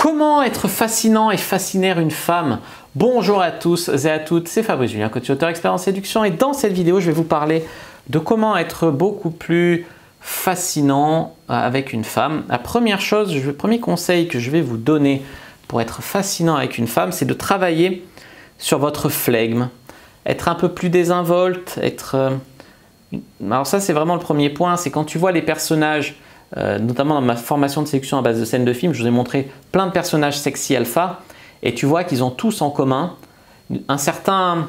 Comment être fascinant et fasciner une femme? Bonjour à tous et à toutes, c'est Fabrice Julien, coach auteur expert en séduction, et dans cette vidéo, je vais vous parler de comment être beaucoup plus fascinant avec une femme. La première chose, le premier conseil que je vais vous donner pour être fascinant avec une femme, c'est de travailler sur votre flegme, être un peu plus désinvolte, Alors ça, c'est vraiment le premier point, c'est quand tu vois les personnages, notamment dans ma formation de séduction à base de scènes de films, je vous ai montré plein de personnages sexy alpha et tu vois qu'ils ont tous en commun un certain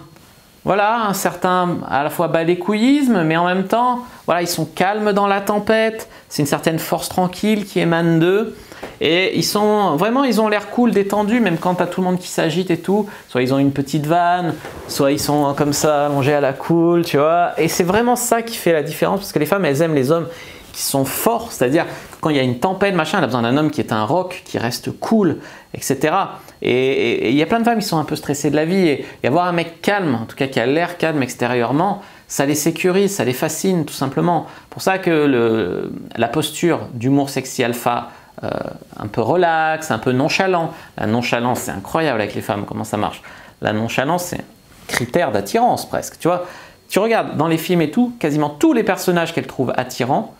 à la fois balécouillisme, mais en même temps, voilà, ils sont calmes dans la tempête, c'est une certaine force tranquille qui émane d'eux et ils ont l'air cool, détendus, même quand tu as tout le monde qui s'agite et tout, soit ils ont une petite vanne, soit ils sont comme ça, allongés à la cool, tu vois, et c'est vraiment ça qui fait la différence, parce que les femmes, elles aiment les hommes qui sont forts, c'est-à-dire quand il y a une tempête, machin, elle a besoin d'un homme qui est un rock, qui reste cool, etc. Et il y a plein de femmes qui sont un peu stressées de la vie, et avoir un mec calme, en tout cas qui a l'air calme extérieurement, ça les sécurise, ça les fascine tout simplement. Pour ça que la posture d'humour sexy alpha, un peu relax, un peu nonchalant, la nonchalance c'est incroyable avec les femmes, comment ça marche. La nonchalance c'est un critère d'attirance presque, tu vois. Tu regardes dans les films et tout, quasiment tous les personnages qu'elles trouvent attirants,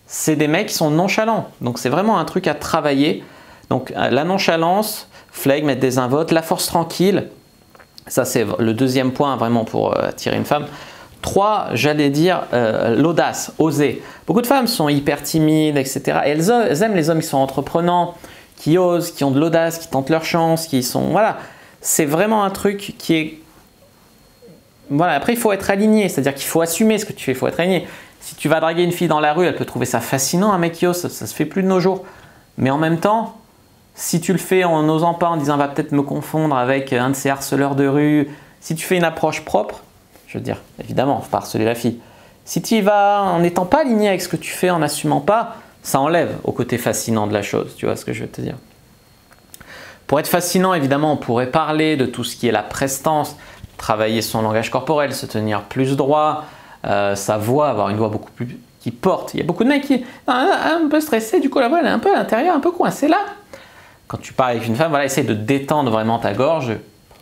c'est des mecs qui sont nonchalants. Donc c'est vraiment un truc à travailler. Donc la nonchalance, flegme, être désinvolte, la force tranquille, ça c'est le deuxième point vraiment pour attirer une femme. 3, j'allais dire l'audace, oser. Beaucoup de femmes sont hyper timides, etc. Et elles aiment les hommes qui sont entreprenants, qui osent, qui ont de l'audace, qui tentent leur chance, qui sont... Voilà, c'est vraiment un truc qui est... Voilà, après il faut être aligné, c'est-à-dire qu'il faut assumer ce que tu fais, il faut être aligné. Si tu vas draguer une fille dans la rue, elle peut trouver ça fascinant, un mec qui ose, ça se fait plus de nos jours. Mais en même temps, si tu le fais en n'osant pas, en disant « va peut-être me confondre avec un de ces harceleurs de rue », si tu fais une approche propre, je veux dire, évidemment, il ne faut pas harceler la fille. Si tu y vas en n'étant pas aligné avec ce que tu fais, en n'assumant pas, ça enlève au côté fascinant de la chose, tu vois ce que je veux te dire. Pour être fascinant, évidemment, on pourrait parler de tout ce qui est la prestance, travailler son langage corporel, se tenir plus droit, sa voix, avoir une voix beaucoup plus qui porte. Il y a beaucoup de mecs qui sont un peu stressés, du coup la voix elle est un peu à l'intérieur, un peu coincée là. Quand tu parles avec une femme, voilà, essaye de détendre vraiment ta gorge,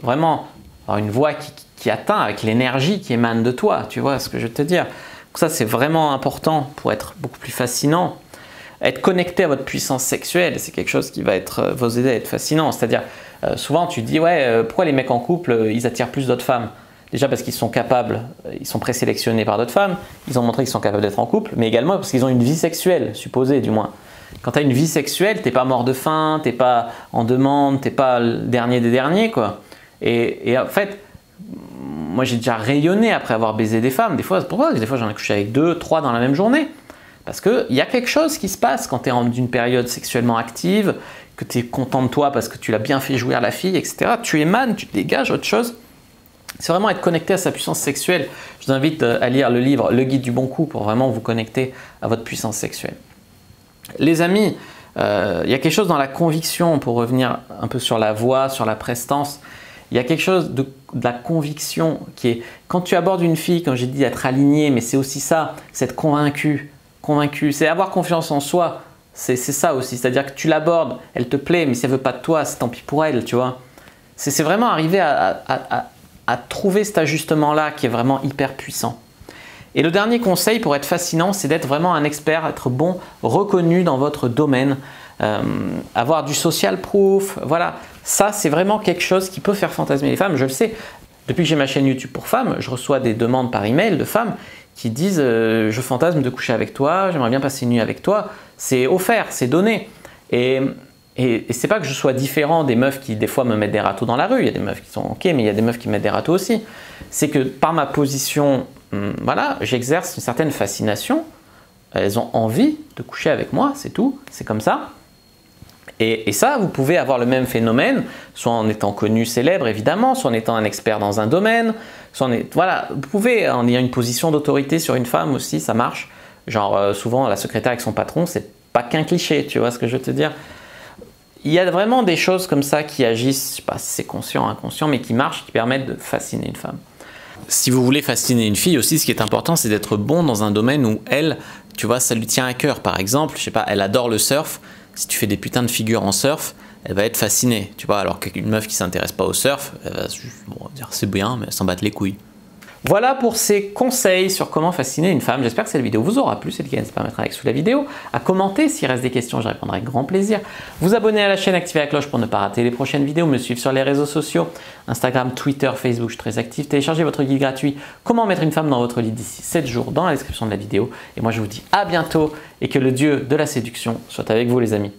vraiment avoir une voix qui atteint avec l'énergie qui émane de toi, tu vois ce que je veux te dire. Donc ça c'est vraiment important pour être beaucoup plus fascinant. Être connecté à votre puissance sexuelle, c'est quelque chose qui va vous aider à être fascinant. C'est-à-dire, souvent tu te dis, ouais, pourquoi les mecs en couple, ils attirent plus d'autres femmes? Déjà parce qu'ils sont capables, ils sont présélectionnés par d'autres femmes, ils ont montré qu'ils sont capables d'être en couple, mais également parce qu'ils ont une vie sexuelle, supposée du moins. Quand tu as une vie sexuelle, tu n'es pas mort de faim, tu n'es pas en demande, tu n'es pas le dernier des derniers, quoi. Et en fait, moi j'ai déjà rayonné après avoir baisé des femmes. Des fois, c'est pourquoi des fois j'en ai couché avec 2, 3 dans la même journée. Parce qu'il y a quelque chose qui se passe quand tu es en une période sexuellement active, que tu es content de toi parce que tu l'as bien fait jouir la fille, etc. Tu émanes, tu dégages autre chose. C'est vraiment être connecté à sa puissance sexuelle. Je vous invite à lire le livre Le Guide du Bon Coup pour vraiment vous connecter à votre puissance sexuelle. Les amis, il y a quelque chose dans la conviction, pour revenir un peu sur la voix, sur la prestance, il y a quelque chose de la conviction qui est, quand tu abordes une fille, comme j'ai dit, être aligné, mais c'est aussi ça, c'est être convaincu, c'est avoir confiance en soi, c'est ça aussi, c'est-à-dire que tu l'abordes, elle te plaît, mais si elle ne veut pas de toi, c'est tant pis pour elle, tu vois. C'est vraiment arriver à trouver cet ajustement-là qui est vraiment hyper puissant. Et le dernier conseil pour être fascinant, c'est d'être vraiment un expert, être bon, reconnu dans votre domaine, avoir du social proof, voilà. Ça, c'est vraiment quelque chose qui peut faire fantasmer les femmes. Je le sais, depuis que j'ai ma chaîne YouTube pour femmes, je reçois des demandes par email de femmes qui disent je fantasme de coucher avec toi, j'aimerais bien passer une nuit avec toi. C'est offert, c'est donné. Et c'est pas que je sois différent des meufs qui des fois me mettent des râteaux dans la rue. Il y a des meufs qui sont ok, mais il y a des meufs qui me mettent des râteaux aussi. C'est que par ma position, voilà, j'exerce une certaine fascination. Elles ont envie de coucher avec moi, c'est tout, c'est comme ça. Et ça, vous pouvez avoir le même phénomène, soit en étant connu, célèbre évidemment, soit en étant un expert dans un domaine, voilà, vous pouvez en ayant une position d'autorité sur une femme aussi, ça marche. Genre souvent la secrétaire avec son patron, c'est pas qu'un cliché, tu vois ce que je veux te dire. Il y a vraiment des choses comme ça qui agissent, je sais pas si c'est conscient, inconscient, mais qui marchent, qui permettent de fasciner une femme. Si vous voulez fasciner une fille aussi, ce qui est important, c'est d'être bon dans un domaine où elle, tu vois, ça lui tient à cœur. Par exemple, je sais pas, elle adore le surf. Si tu fais des putains de figures en surf, elle va être fascinée, tu vois, alors qu'une meuf qui s'intéresse pas au surf, elle va juste bon, dire c'est bien, mais elle s'en batte les couilles. Voilà pour ces conseils sur comment fasciner une femme. J'espère que cette vidéo vous aura plu. Si c'est le cas, n'hésitez pas à mettre un like sous la vidéo, à commenter s'il reste des questions, je répondrai avec grand plaisir. Vous abonner à la chaîne, activer la cloche pour ne pas rater les prochaines vidéos, me suivre sur les réseaux sociaux, Instagram, Twitter, Facebook, je suis très actif. Téléchargez votre guide gratuit Comment mettre une femme dans votre lit d'ici 7 jours dans la description de la vidéo. Et moi je vous dis à bientôt et que le dieu de la séduction soit avec vous les amis.